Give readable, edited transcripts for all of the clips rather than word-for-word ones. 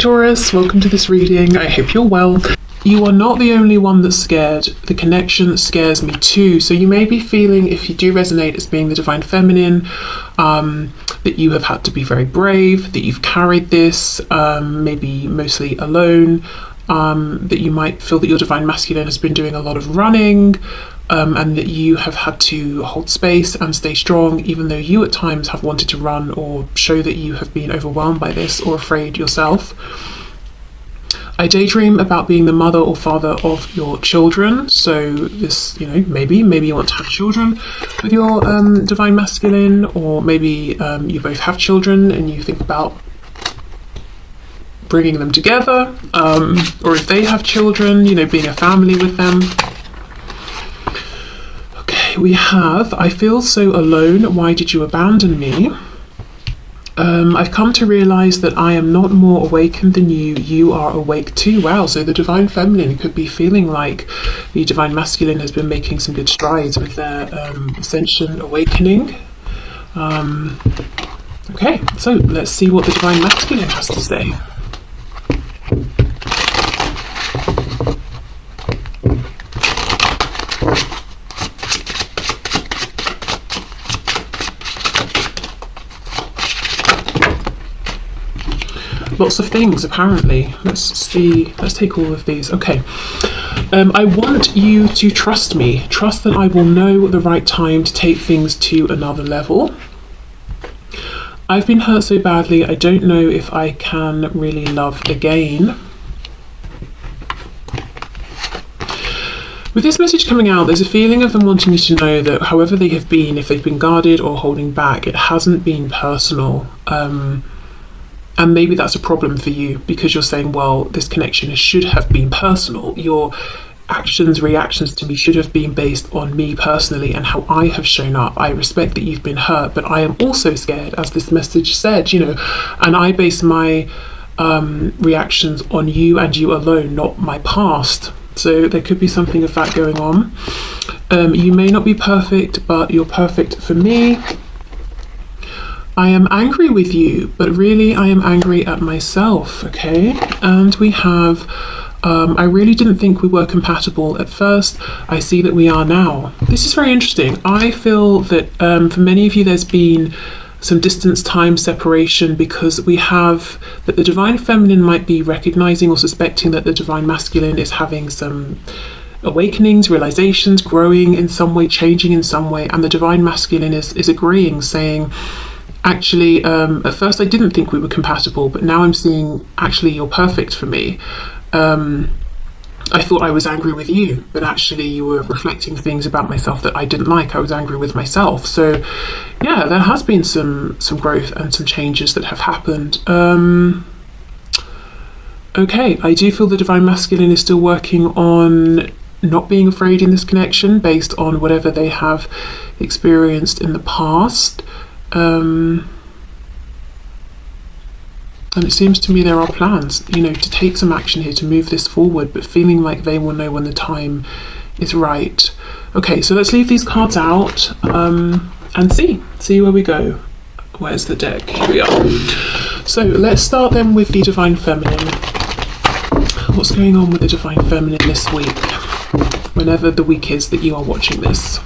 Taurus, welcome to this reading. I hope you're well. You are not the only one that's scared. The connection scares me too. So you may be feeling, if you do resonate as being the divine feminine, that you have had to be very brave, that you've carried this, maybe mostly alone, that you might feel that your divine masculine has been doing a lot of running, and that you have had to hold space and stay strong, even though you at times have wanted to run or show that you have been overwhelmed by this or afraid yourself. I daydream about being the mother or father of your children. So this, maybe you want to have children with your divine masculine, or maybe you both have children and you think about bringing them together, or if they have children, being a family with them. We have, I feel so alone, why did you abandon me? I've come to realise that I am not more awakened than you, you are awake too. Wow, so the divine feminine could be feeling like the divine masculine has been making some good strides with their ascension awakening. Okay, so let's see what the divine masculine has to say. Lots of things, apparently. Let's see. Let's take all of these. Okay. I want you to trust me. Trust that I will know the right time to take things to another level. I've been hurt so badly, I don't know if I can really love again. With this message coming out, there's a feeling of them wanting you to know that however they have been, if they've been guarded or holding back, it hasn't been personal. And maybe that's a problem for you because you're saying, well, this connection should have been personal. Your actions, reactions to me should have been based on me personally and how I have shown up. I respect that you've been hurt, but I am also scared, as this message said, and I base my reactions on you and you alone, not my past. So there could be something of that going on. You may not be perfect, but you're perfect for me. I am angry with you, but really I am angry at myself, okay? And we have, I really didn't think we were compatible at first. I see that we are now. This is very interesting. I feel that for many of you there's been some distance, time, separation, because we have that the divine feminine might be recognizing or suspecting that the divine masculine is having some awakenings, realizations, growing in some way, changing in some way, and the divine masculine is agreeing, saying, actually, at first I didn't think we were compatible, but now I'm seeing, actually, you're perfect for me. I thought I was angry with you, but actually you were reflecting things about myself that I didn't like. I was angry with myself. So yeah, there has been some growth and some changes that have happened. Okay, I do feel the divine masculine is still working on not being afraid in this connection based on whatever they have experienced in the past. And it seems to me there are plans, to take some action here, to move this forward, but feeling like they will know when the time is right. Okay, so let's leave these cards out and see where we go. Where's the deck? Here we are. So let's start then with the divine feminine. What's going on with the divine feminine this week? Whenever the week is that you are watching this.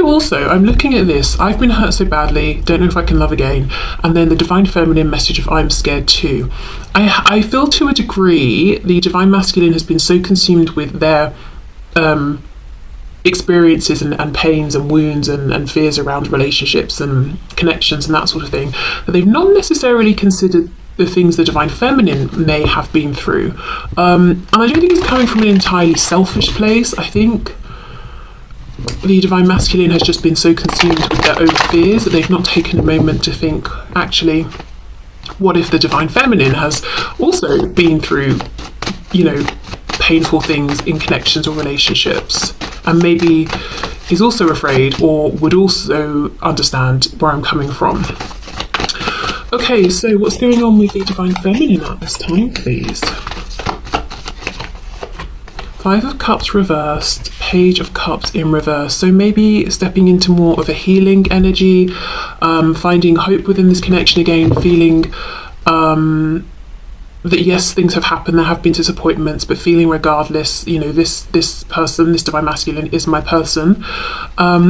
Also, I'm looking at this, I've been hurt so badly, don't know if I can love again, and then the divine feminine message of I'm scared too. I feel to a degree the divine masculine has been so consumed with their experiences and pains and wounds and fears around relationships and connections and that sort of thing, that they've not necessarily considered the things the divine feminine may have been through. And I don't think it's coming from an entirely selfish place. I think the divine masculine has just been so consumed with their own fears that they've not taken a moment to think, actually, what if the divine feminine has also been through, painful things in connections or relationships, and maybe is also afraid or would also understand where I'm coming from. Okay, so what's going on with the Divine Feminine at this time, please? Five of Cups reversed, Page of Cups in reverse. So maybe stepping into more of a healing energy, finding hope within this connection again, feeling that yes, things have happened, there have been disappointments, but feeling regardless, you know, this person, this Divine Masculine is my person.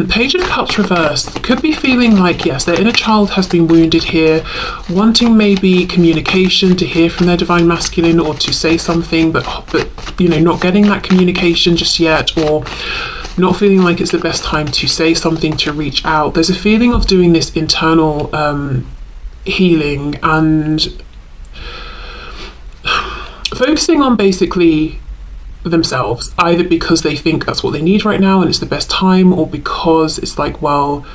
Page of Cups reversed could be feeling like, yes, their inner child has been wounded here, wanting maybe communication, to hear from their Divine Masculine or to say something, but you know, not getting that communication just yet, or not feeling like it's the best time to say something, to reach out. There's a feeling of doing this internal healing and focusing on basically themselves, either because they think that's what they need right now and it's the best time, or because it's like, well,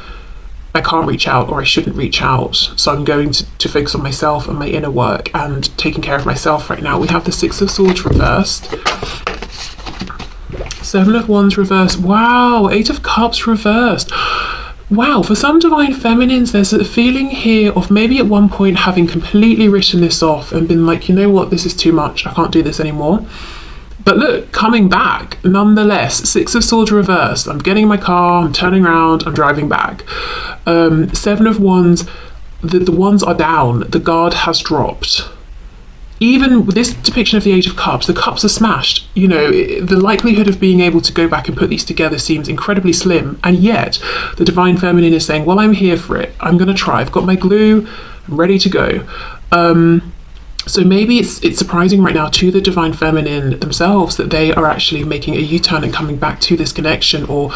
I can't reach out or I shouldn't reach out, so I'm going to focus on myself and my inner work and taking care of myself right now. We have the Six of Swords reversed, Seven of Wands reversed, wow, Eight of Cups reversed. Wow, for some Divine Feminines, there's a feeling here of maybe at one point having completely written this off and been like, you know what, this is too much, I can't do this anymore. But look, coming back, nonetheless, Six of Swords reversed. I'm getting in my car, I'm turning around, I'm driving back. Seven of Wands, the wands are down, the guard has dropped. Even with this depiction of the Age of Cups, the cups are smashed. You know, the likelihood of being able to go back and put these together seems incredibly slim. And yet, the Divine Feminine is saying, well, I'm here for it. I'm going to try. I've got my glue. I'm ready to go. So maybe it's surprising right now to the Divine Feminine themselves that they are actually making a U-turn and coming back to this connection, or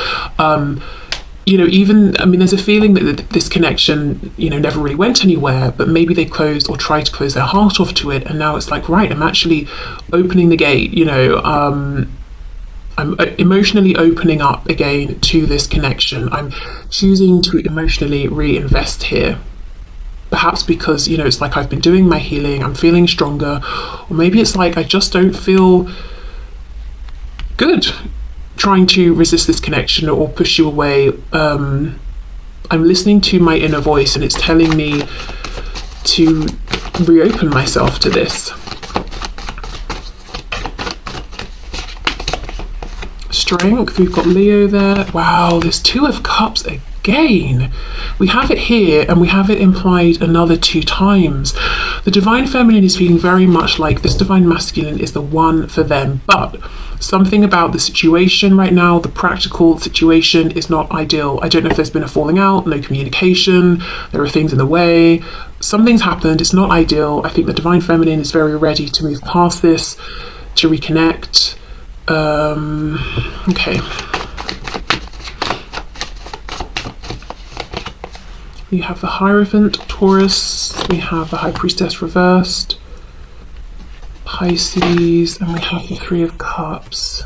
you know, even, I mean, there's a feeling that this connection, you know, never really went anywhere, but maybe they closed or tried to close their heart off to it, and now it's like, right, I'm actually opening the gate, you know, I'm emotionally opening up again to this connection. I'm choosing to emotionally reinvest here. Perhaps because, you know, it's like I've been doing my healing, I'm feeling stronger, or maybe it's like I just don't feel good trying to resist this connection or push you away. I'm listening to my inner voice and it's telling me to reopen myself to this. Strength, we've got Leo there. Wow, there's Two of Cups again. We have it here and we have it implied another 2 times. The Divine Feminine is feeling very much like this Divine Masculine is the one for them, but something about the situation right now, the practical situation, is not ideal. I don't know if there's been a falling out, no communication, there are things in the way, something's happened, it's not ideal. I think the Divine Feminine is very ready to move past this, to reconnect. Okay. We have the Hierophant, Taurus, we have the High Priestess reversed, Pisces, and we have the Three of Cups.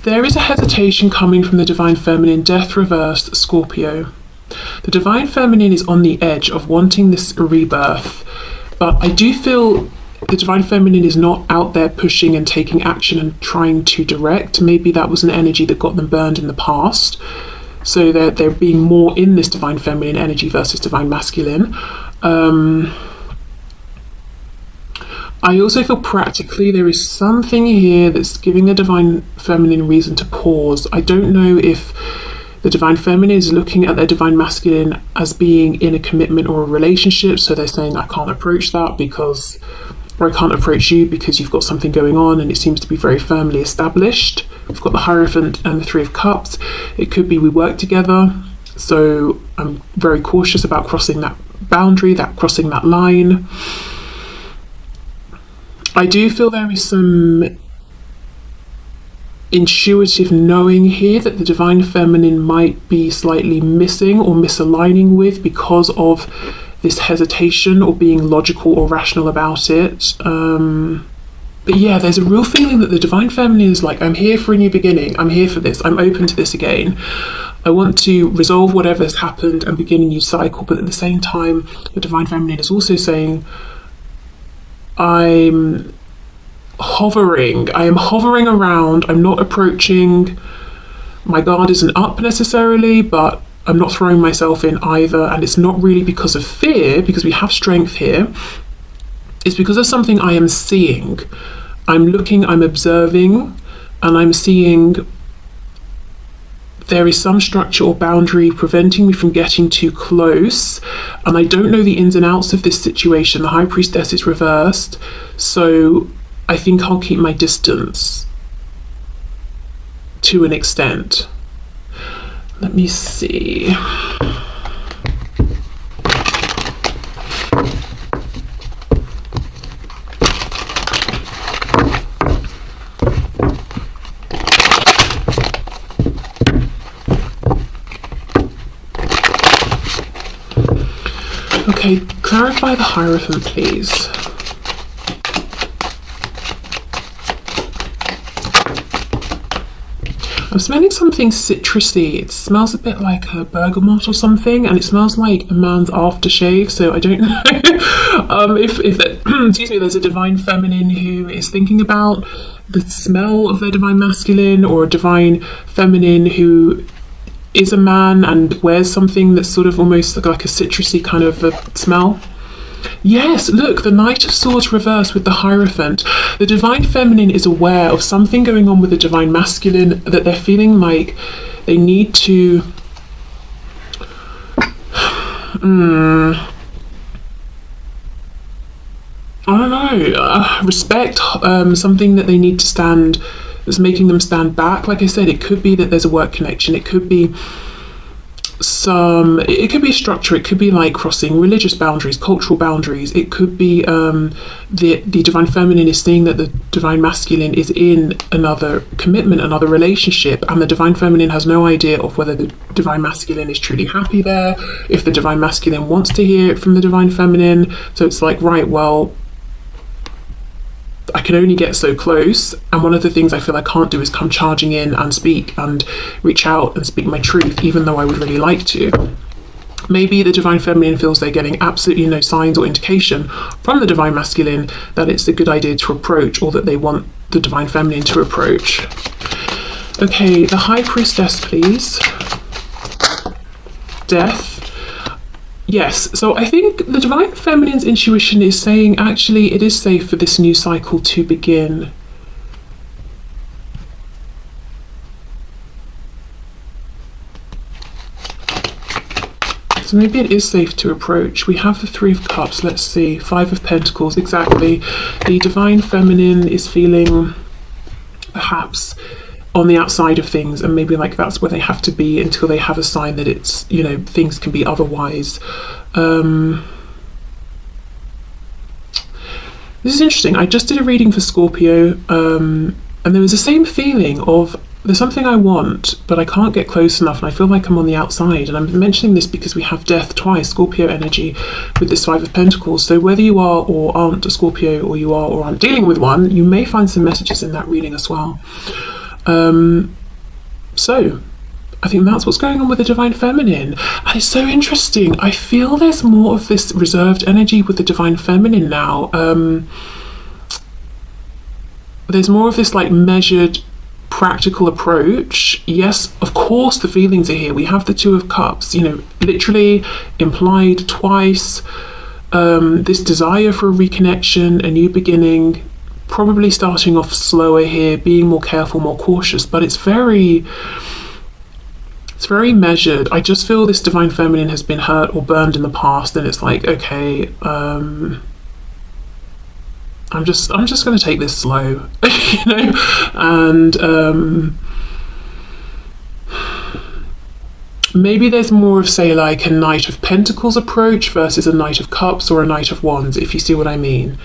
There is a hesitation coming from the Divine Feminine, Death reversed, Scorpio. The Divine Feminine is on the edge of wanting this rebirth, but I do feel the Divine Feminine is not out there pushing and taking action and trying to direct. Maybe that was an energy that got them burned in the past. So they're being more in this Divine Feminine energy versus Divine Masculine. I also feel practically there is something here that's giving the Divine Feminine reason to pause. I don't know if the Divine Feminine is looking at their Divine Masculine as being in a commitment or a relationship, so they're saying, I can't approach that because, or I can't approach you because you've got something going on and it seems to be very firmly established. We've got the Hierophant and the Three of Cups. It could be we work together, so I'm very cautious about crossing that boundary, crossing that line. I do feel there is some intuitive knowing here that the Divine Feminine might be slightly missing or misaligning with because of this hesitation or being logical or rational about it. But yeah, there's a real feeling that the Divine Feminine is like, I'm here for a new beginning, I'm here for this, I'm open to this again. I want to resolve whatever has happened and begin a new cycle, but at the same time, the Divine Feminine is also saying, I am hovering around, I'm not approaching, my guard isn't up necessarily, but I'm not throwing myself in either, and it's not really because of fear, because we have strength here. It's because of something I am seeing. I'm looking, I'm observing, and I'm seeing there is some structure or boundary preventing me from getting too close, and I don't know the ins and outs of this situation. The High Priestess is reversed, so I think I'll keep my distance to an extent. Let me see. Okay, clarify the Hierophant, please. I'm smelling something citrusy. It smells a bit like a bergamot or something, and it smells like a man's aftershave, so I don't know if excuse me, there's a divine feminine who is thinking about the smell of their divine masculine, or a divine feminine who is a man and wears something that's sort of almost like a citrusy kind of a smell. Yes, look, the Knight of Swords reversed with the Hierophant. The divine feminine is aware of something going on with the divine masculine, that they're feeling like they need to I don't know, respect something that they need to stand, that's making them stand back. Like I said, it could be that there's a work connection, it could be it could be a structure, it could be like crossing religious boundaries, cultural boundaries, it could be the divine feminine is seeing that the divine masculine is in another commitment, another relationship, and the divine feminine has no idea of whether the divine masculine is truly happy there, if the divine masculine wants to hear it from the divine feminine. So it's like, right, well, I can only get so close, and one of the things I feel I can't do is come charging in and speak and reach out and speak my truth, even though I would really like to. Maybe the divine feminine feels they're getting absolutely no signs or indication from the divine masculine that it's a good idea to approach, or that they want the divine feminine to approach. Okay, the High Priestess, please. Death. Yes, so I think the divine feminine's intuition is saying, actually, it is safe for this new cycle to begin. So maybe it is safe to approach. We have the Three of Cups, let's see, Five of Pentacles, exactly. The divine feminine is feeling perhaps on the outside of things, and maybe like that's where they have to be until they have a sign that it's, you know, things can be otherwise. This is interesting. I just did a reading for Scorpio, and there was the same feeling of there's something I want, but I can't get close enough, and I feel like I'm on the outside. And I'm mentioning this because we have death twice, Scorpio energy, with this Five of Pentacles. So whether you are or aren't a Scorpio, or you are or aren't dealing with one, you may find some messages in that reading as well. So I think that's what's going on with the divine feminine, and it's so interesting. I feel there's more of this reserved energy with the divine feminine now. There's more of this like measured, practical approach. Yes, of course the feelings are here. We have the Two of Cups, you know, literally implied twice. This desire for a reconnection, a new beginning, probably starting off slower here, being more careful, more cautious, but it's very measured. I just feel this divine feminine has been hurt or burned in the past, and it's like, okay, I'm just going to take this slow, you know, and maybe there's more of, say, like a Knight of Pentacles approach versus a Knight of Cups or a Knight of Wands, if you see what I mean.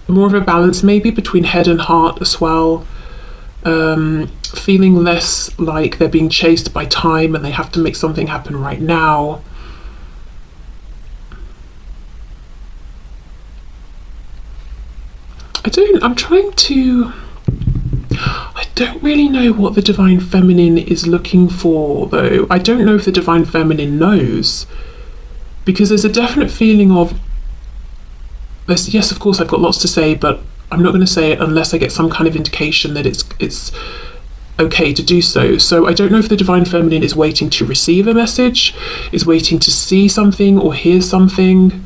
More of a balance maybe between head and heart as well. Feeling less like they're being chased by time and they have to make something happen right now. I don't really know what the divine feminine is looking for, though. I don't know if the divine feminine knows, because there's a definite feeling of, yes, of course I've got lots to say, but I'm not going to say it unless I get some kind of indication that it's okay to do so. So I don't know if the divine feminine is waiting to receive a message, is waiting to see something or hear something,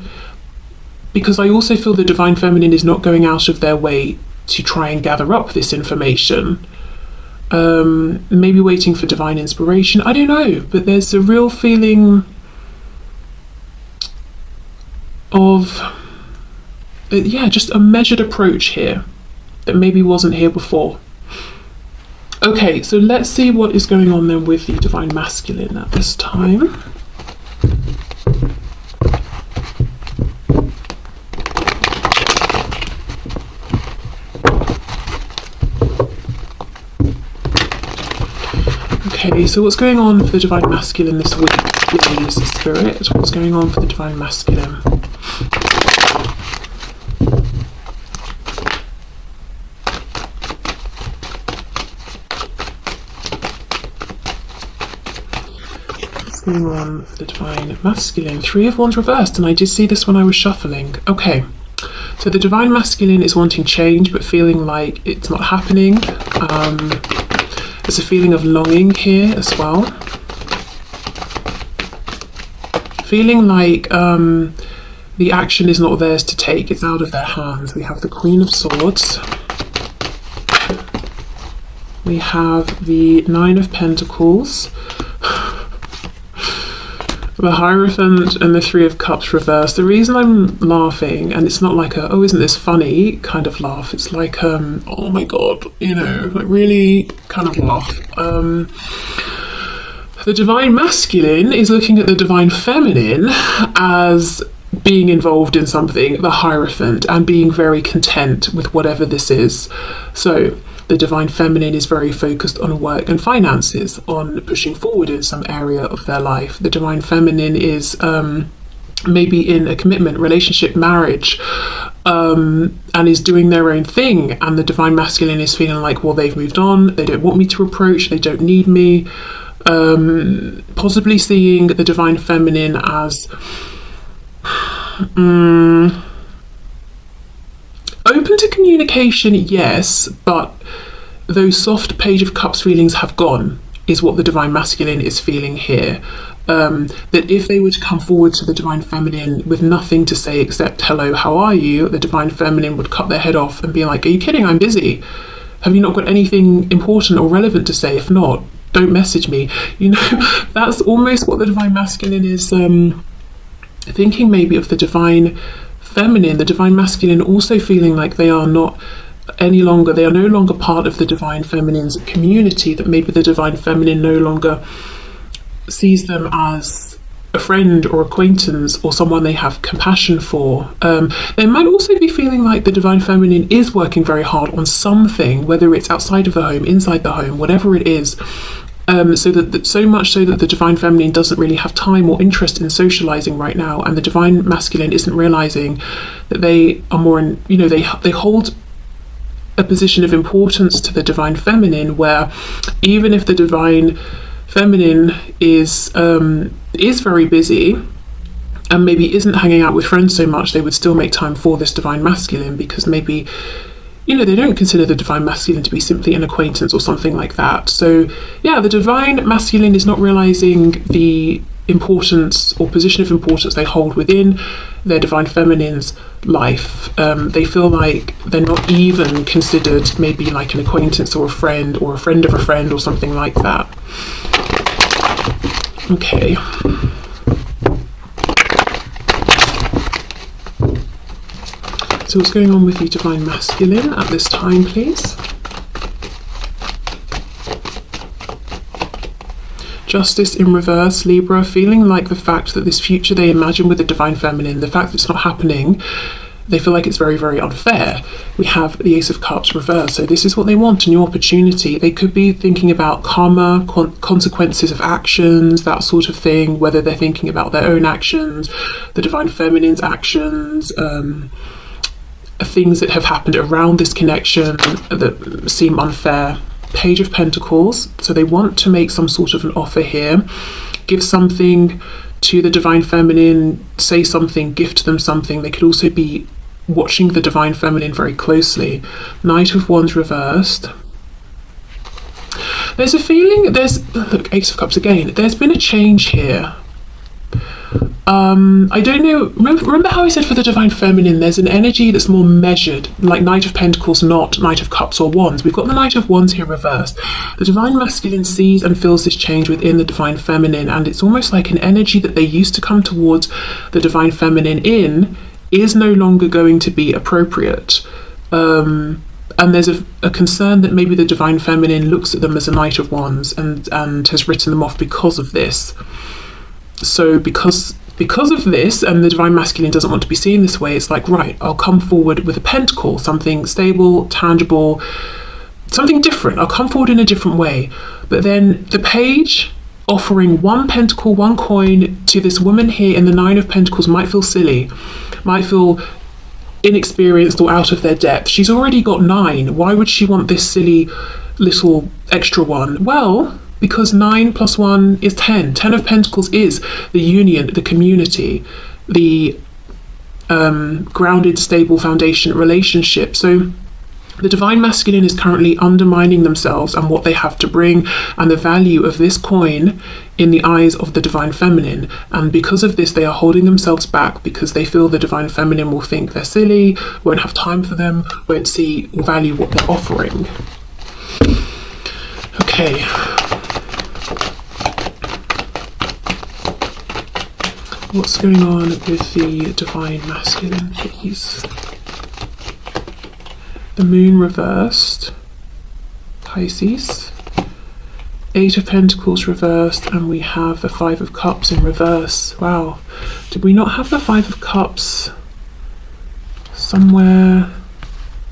because I also feel the divine feminine is not going out of their way to try and gather up this information. Maybe waiting for divine inspiration, I don't know, but there's a real feeling of just a measured approach here that maybe wasn't here before. Okay, so let's see what is going on then with the divine masculine at this time. Okay, so what's going on for the divine masculine this week, please, Spirit? What's going on for the divine masculine? What's going on for the divine masculine? Three of Wands reversed, and I did see this when I was shuffling. Okay, so the divine masculine is wanting change but feeling like it's not happening. There's a feeling of longing here as well. Feeling like the action is not theirs to take, it's out of their hands. We have the Queen of Swords. We have the Nine of Pentacles. The Hierophant and the Three of Cups reversed. The reason I'm laughing, and it's not like a, oh, isn't this funny kind of laugh, it's like, oh my god, you know, like really kind of laugh. The divine masculine is looking at the divine feminine as being involved in something, the Hierophant, and being very content with whatever this is. So the divine feminine is very focused on work and finances, on pushing forward in some area of their life. The divine feminine is maybe in a commitment, relationship, marriage, and is doing their own thing. And the divine masculine is feeling like, well, they've moved on, they don't want me to approach, they don't need me. Possibly seeing the divine feminine as open to communication, yes, but those soft Page of Cups feelings have gone, is what the divine masculine is feeling here. That if they were to come forward to the divine feminine with nothing to say except hello, how are you, the divine feminine would cut their head off and be like, are you kidding, I'm busy, have you not got anything important or relevant to say? If not, don't message me. You know, that's almost what the divine masculine is thinking maybe of the divine feminine. The divine masculine also feeling like they are not any longer, they are no longer part of the divine feminine's community, that maybe the divine feminine no longer sees them as a friend or acquaintance or someone they have compassion for. They might also be feeling like the divine feminine is working very hard on something, whether it's outside of the home, inside the home, whatever it is. So much so that the divine feminine doesn't really have time or interest in socializing right now, and the divine masculine isn't realizing that they are more in, you know, they hold a position of importance to the divine feminine, where even if the divine feminine is very busy and maybe isn't hanging out with friends so much, they would still make time for this divine masculine, because maybe, you know, they don't consider the divine masculine to be simply an acquaintance or something like that. So yeah, the divine masculine is not realizing the importance or position of importance they hold within their divine feminine's life. They feel like they're not even considered maybe like an acquaintance or a friend of a friend or something like that. Okay. So what's going on with the divine masculine at this time, please? Justice in reverse, Libra, feeling like the fact that this future they imagine with the divine feminine, the fact that it's not happening, they feel like it's very, very unfair. We have the Ace of Cups reversed, so this is what they want, a new opportunity. They could be thinking about karma, consequences of actions, that sort of thing, whether they're thinking about their own actions, the divine feminine's actions, things that have happened around this connection that seem unfair. Page of Pentacles, so they want to make some sort of an offer here, give something to the divine feminine, say something, gift them something. They could also be watching the divine feminine very closely. Knight of Wands reversed. There's a feeling, look, Ace of Cups again, there's been a change here. I don't know, remember how I said for the Divine Feminine there's an energy that's more measured, like Knight of Pentacles, not Knight of Cups or Wands. We've got the Knight of Wands here reversed. The Divine Masculine sees and feels this change within the Divine Feminine, and it's almost like an energy that they used to come towards the Divine Feminine in is no longer going to be appropriate. And there's a concern that maybe the Divine Feminine looks at them as a Knight of Wands and has written them off because of this. So because of this, and the Divine Masculine doesn't want to be seen this way, it's like, right, I'll come forward with a pentacle, something stable, tangible, something different. I'll come forward in a different way. But then the page offering one pentacle, one coin to this woman here in the Nine of Pentacles might feel silly, might feel inexperienced or out of their depth. She's already got 9. Why would she want this silly little extra one? Well, because 9 plus 1 is 10. 10 of Pentacles is the union, the community, the grounded, stable foundation relationship. So the Divine Masculine is currently undermining themselves and what they have to bring and the value of this coin in the eyes of the Divine Feminine. And because of this, they are holding themselves back because they feel the Divine Feminine will think they're silly, won't have time for them, won't see or value what they're offering. Okay. What's going on with the Divine Masculine, please? The Moon reversed, Pisces, 8 of Pentacles reversed, and we have the 5 of Cups in reverse. Wow, did we not have the 5 of Cups somewhere?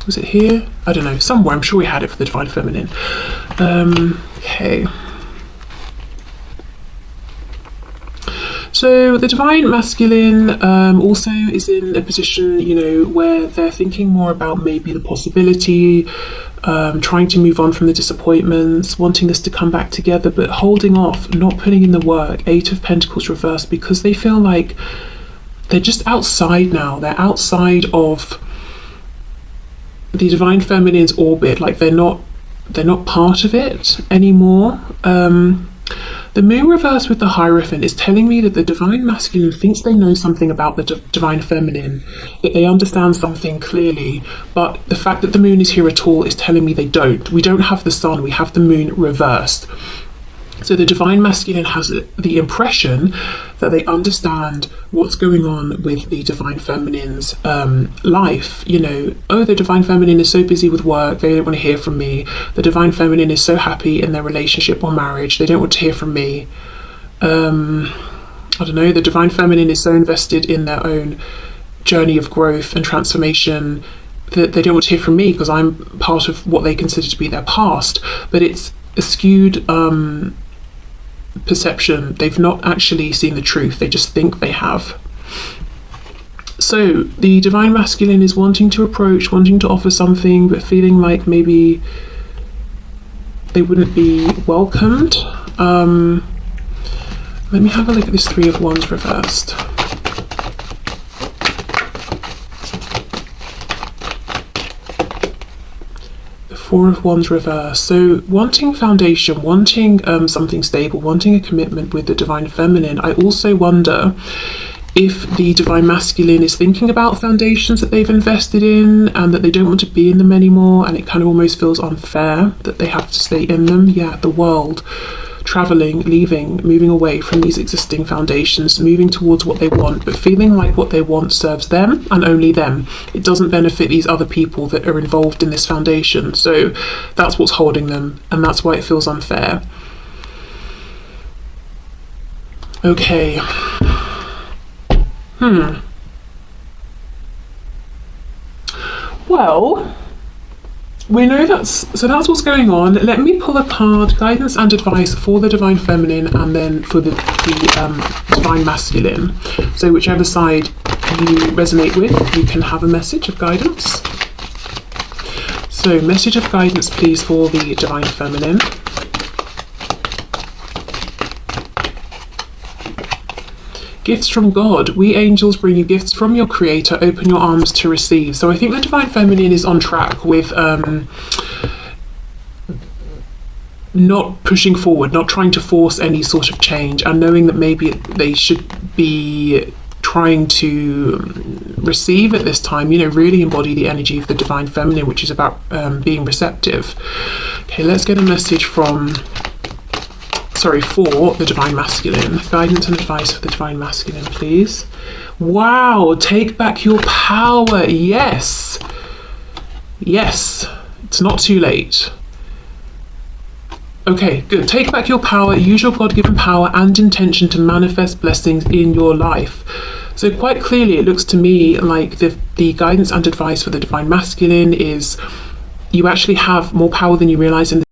Was it here? I don't know, somewhere. I'm sure we had it for the Divine Feminine. Okay. So the Divine Masculine also is in a position, you know, where they're thinking more about maybe the possibility, trying to move on from the disappointments, wanting this to come back together, but holding off, not putting in the work. 8 of Pentacles reversed, because they feel like they're just outside now. They're outside of the Divine Feminine's orbit. Like they're not part of it anymore. The Moon reverse with the Hierophant is telling me that the Divine Masculine thinks they know something about the Divine Feminine, that they understand something clearly, but the fact that the Moon is here at all is telling me they don't. We don't have the Sun, we have the Moon reversed. So the Divine Masculine has the impression that they understand what's going on with the Divine Feminine's life. You know, oh, the Divine Feminine is so busy with work, they don't want to hear from me. The Divine Feminine is so happy in their relationship or marriage, they don't want to hear from me. I don't know, the Divine Feminine is so invested in their own journey of growth and transformation that they don't want to hear from me because I'm part of what they consider to be their past. But it's a skewed perception. They've not actually seen the truth, they just think they have. So the Divine Masculine is wanting to approach, wanting to offer something, but feeling like maybe they wouldn't be welcomed. Let me have a look at this 3 of Wands reversed. The 4 of Wands reversed. So wanting foundation, wanting something stable, wanting a commitment with the Divine Feminine. I also wonder if the Divine Masculine is thinking about foundations that they've invested in and that they don't want to be in them anymore, and it kind of almost feels unfair that they have to stay in them. Yeah, the world, traveling, leaving, moving away from these existing foundations, moving towards what they want, but feeling like what they want serves them and only them. It doesn't benefit these other people that are involved in this foundation. So that's what's holding them, and that's why it feels unfair. Okay. Well, we know that's what's going on. Let me pull a card, guidance and advice for the Divine Feminine and then for the Divine Masculine. So whichever side you resonate with, you can have a message of guidance. So message of guidance, please, for the Divine Feminine. Gifts from God. We angels bring you gifts from your Creator. Open your arms to receive. So I think the Divine Feminine is on track with not pushing forward, not trying to force any sort of change, and knowing that maybe they should be trying to receive at this time, really embody the energy of the divine feminine, which is about being receptive. Okay, let's get a message for the divine masculine. Guidance and advice for the divine masculine, please. Wow, take back your power. Yes, it's not too late. Okay, good. Take back your power, use your God-given power and intention to manifest blessings in your life. So quite clearly, it looks to me like the guidance and advice for the divine masculine is you actually have more power than you realize in